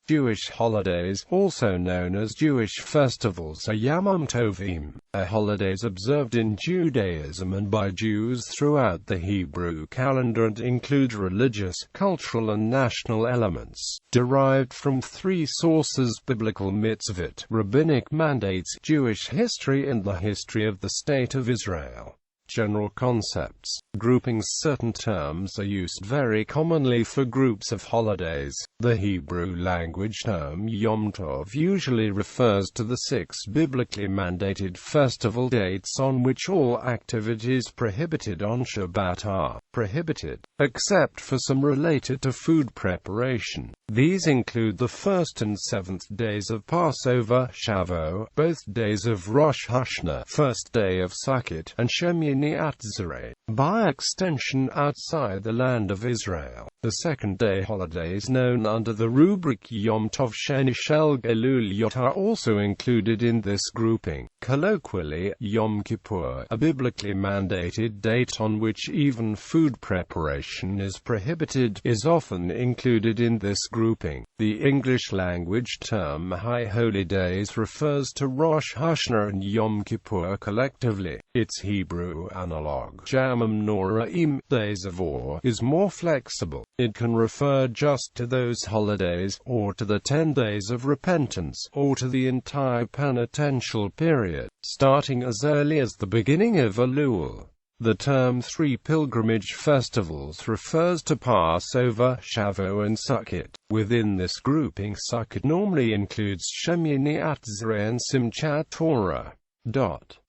Jewish holidays, also known as Jewish festivals, are Yamim Tovim, holidays observed in Judaism and by Jews throughout the Hebrew calendar and include religious, cultural and national elements, derived from three sources: biblical mitzvot, rabbinic mandates, Jewish history and the history of the State of Israel. General concepts. Groupings. Certain terms are used very commonly for groups of holidays. The Hebrew language term Yom Tov usually refers to the 6 biblically mandated festival dates on which all activities prohibited on Shabbat are prohibited, except for some related to food preparation. These include the 1st and 7th days of Passover, Shavuot, both days of Rosh Hashanah, first day of Sukkot, and Shemini Atzeret. By extension, outside the land of Israel, the second-day holidays known under the rubric Yom Tov Sheni Shel Elul are also included in this grouping. Colloquially, Yom Kippur, a biblically mandated date on which even food preparation is prohibited, is often included in this grouping. The English-language term High Holy Days refers to Rosh Hashanah and Yom Kippur collectively. Its Hebrew analog, Yamim Noraim, Days of Awe, is more flexible. It can refer just to those holidays, or to the 10 days of repentance, or to the entire penitential period, starting as early as the beginning of Elul. The term 3 pilgrimage festivals refers to Passover, Shavuot and Sukkot. Within this grouping, Sukkot normally includes Shemini Atzeret and Simchat Torah.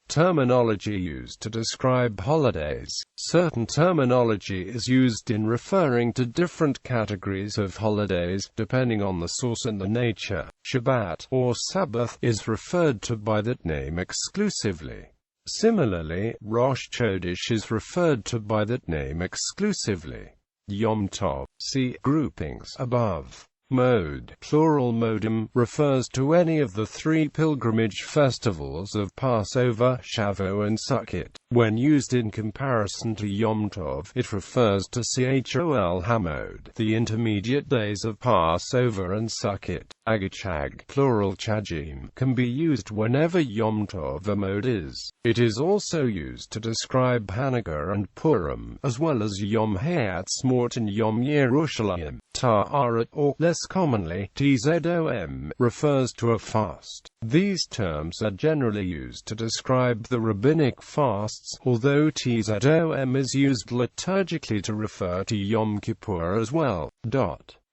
Terminology used to describe holidays. Certain terminology is used in referring to different categories of holidays, depending on the source and the nature. Shabbat, or Sabbath, is referred to by that name exclusively. Similarly, Rosh Chodesh is referred to by that name exclusively. Yom Tov, see groupings above. Mode, plural modem, refers to any of the 3 pilgrimage festivals of Passover, Shavuot and Sukkot. When used in comparison to Yom Tov, it refers to Chol Hamod, the intermediate days of Passover and Sukkot. Agachag, plural chagim, can be used whenever Yom Tov Amod is. It is also used to describe Hanukkah and Purim, as well as Yom Ha'atzmaut and Yom Yerushalayim. Ta'aret, or, less commonly, Tzom, refers to a fast. These terms are generally used to describe the rabbinic fasts, although Tzom is used liturgically to refer to Yom Kippur as well.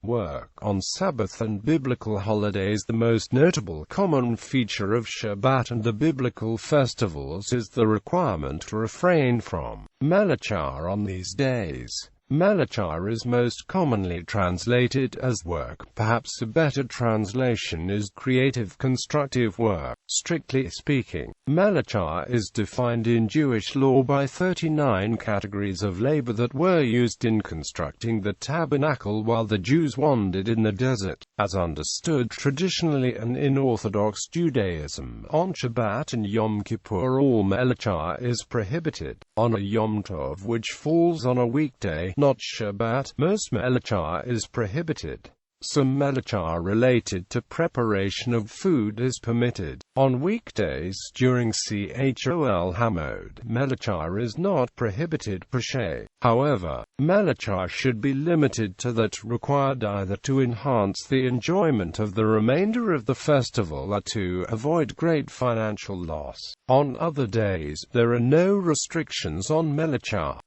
Work on Sabbath and biblical holidays. The most notable common feature of Shabbat and the biblical festivals is the requirement to refrain from melachah on these days. Melachah is most commonly translated as work. Perhaps a better translation is creative, constructive work. Strictly speaking, melachah is defined in Jewish law by 39 categories of labor that were used in constructing the tabernacle while the Jews wandered in the desert. As understood traditionally and in Orthodox Judaism, on Shabbat and Yom Kippur all melachah is prohibited. On a Yom Tov which falls on a weekday, not Shabbat, most melachah is prohibited. Some melachah related to preparation of food is permitted. On weekdays during Chol Hamod, melachah is not prohibited per se. However, melachah should be limited to that required either to enhance the enjoyment of the remainder of the festival or to avoid great financial loss. On other days, there are no restrictions on melachah.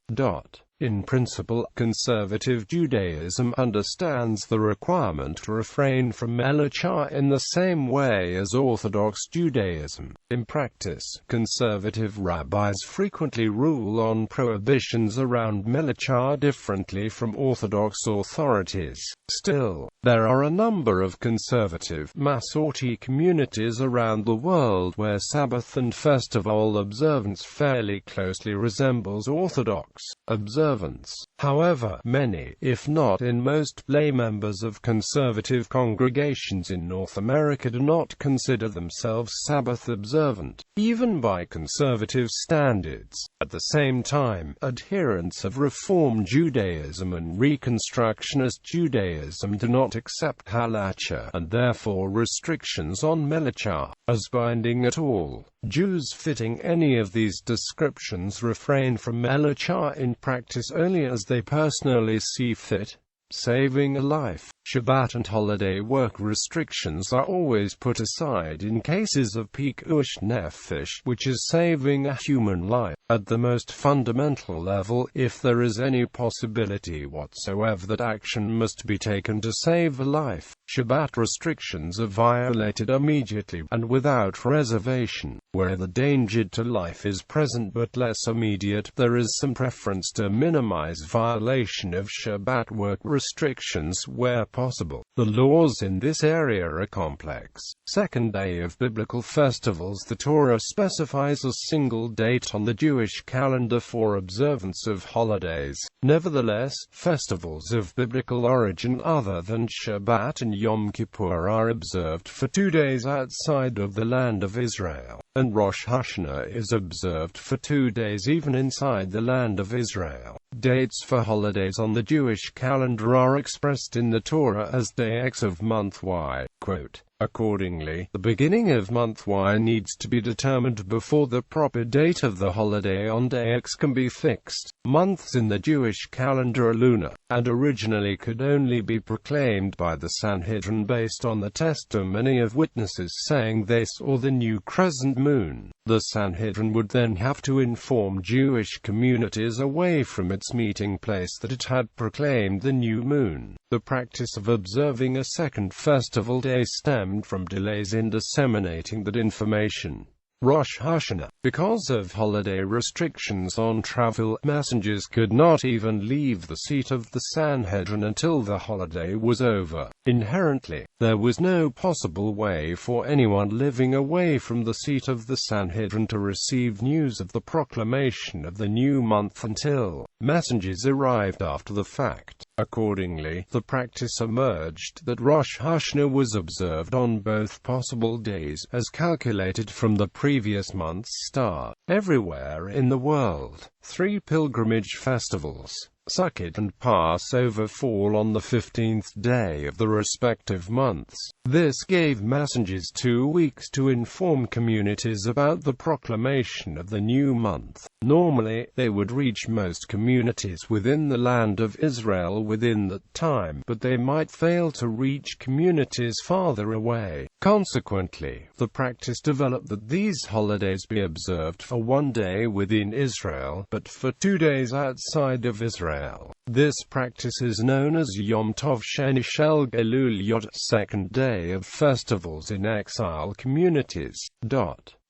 In principle, conservative Judaism understands the requirement to refrain from melachah in the same way as Orthodox Judaism. In practice, conservative rabbis frequently rule on prohibitions around melachah differently from Orthodox authorities. Still, there are a number of conservative, Masorti communities around the world where Sabbath and festival observance fairly closely resembles Orthodox observance. However, many, if not in most, lay members of conservative congregations in North America do not consider themselves Sabbath observant. even by conservative standards. At the same time, adherents of Reform Judaism and Reconstructionist Judaism do not accept halacha, and therefore restrictions on melacha, as binding at all. Jews fitting any of these descriptions refrain from melacha in practice only as they personally see fit, saving a life. Shabbat and holiday work restrictions are always put aside in cases of pikuach nefesh, which is saving a human life. At the most fundamental level, if there is any possibility whatsoever that action must be taken to save a life, Shabbat restrictions are violated immediately and without reservation. Where the danger to life is present but less immediate, there is some preference to minimize violation of Shabbat work restrictions where possible. The laws in this area are complex. Second day of biblical festivals. The Torah specifies a single date on the Jewish calendar for observance of holidays. Nevertheless, festivals of biblical origin other than Shabbat and Yom Kippur are observed for 2 days outside of the land of Israel, and Rosh Hashanah is observed for 2 days even inside the land of Israel. Dates for holidays on the Jewish calendar are expressed in the Torah as day X of month Y. Quote, accordingly, the beginning of month Y needs to be determined before the proper date of the holiday on day X can be fixed. Months in the Jewish calendar are lunar, and originally could only be proclaimed by the Sanhedrin based on the testimony of witnesses saying they saw the new crescent moon. The Sanhedrin would then have to inform Jewish communities away from its meeting place that it had proclaimed the new moon. The practice of observing a second festival day stemmed from delays in disseminating that information. Rosh Hashanah. Because of holiday restrictions on travel, messengers could not even leave the seat of the Sanhedrin until the holiday was over. Inherently, there was no possible way for anyone living away from the seat of the Sanhedrin to receive news of the proclamation of the new month until messengers arrived after the fact. Accordingly, the practice emerged that Rosh Hashanah was observed on both possible days, as calculated from the previous month's start. Everywhere in the world, 3 pilgrimage festivals, Sukkot and Passover, fall on the 15th day of the respective months. This gave messengers 2 weeks to inform communities about the proclamation of the new month. Normally, they would reach most communities within the land of Israel within that time, but they might fail to reach communities farther away. Consequently, the practice developed that these holidays be observed for 1 day within Israel, but for 2 days outside of Israel. This practice is known as Yom Tov Sheni Shel Elul Yod, second day of festivals in exile communities.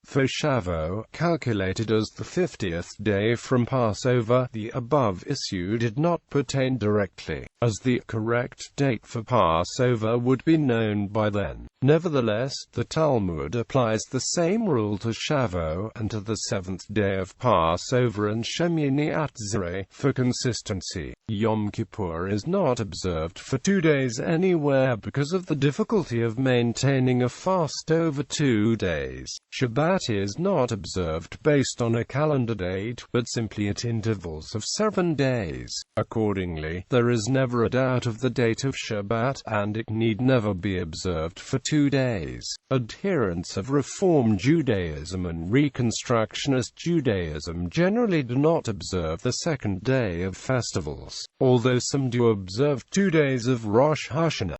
For Shavuot, calculated as the 50th day from Passover, the above issue did not pertain directly, as the correct date for Passover would be known by then. Nevertheless, the Talmud applies the same rule to Shavuot and to the 7th day of Passover and Shemini Atzeret for consistency. Yom Kippur is not observed for 2 days anywhere because of the difficulty of maintaining a fast over 2 days. Shabbat is not observed based on a calendar date, but simply at intervals of 7 days. Accordingly, there is never a doubt of the date of Shabbat, and it need never be observed for 2 days. Adherents of Reform Judaism and Reconstructionist Judaism generally do not observe the second day of festivals, although some do observe 2 days of Rosh Hashanah.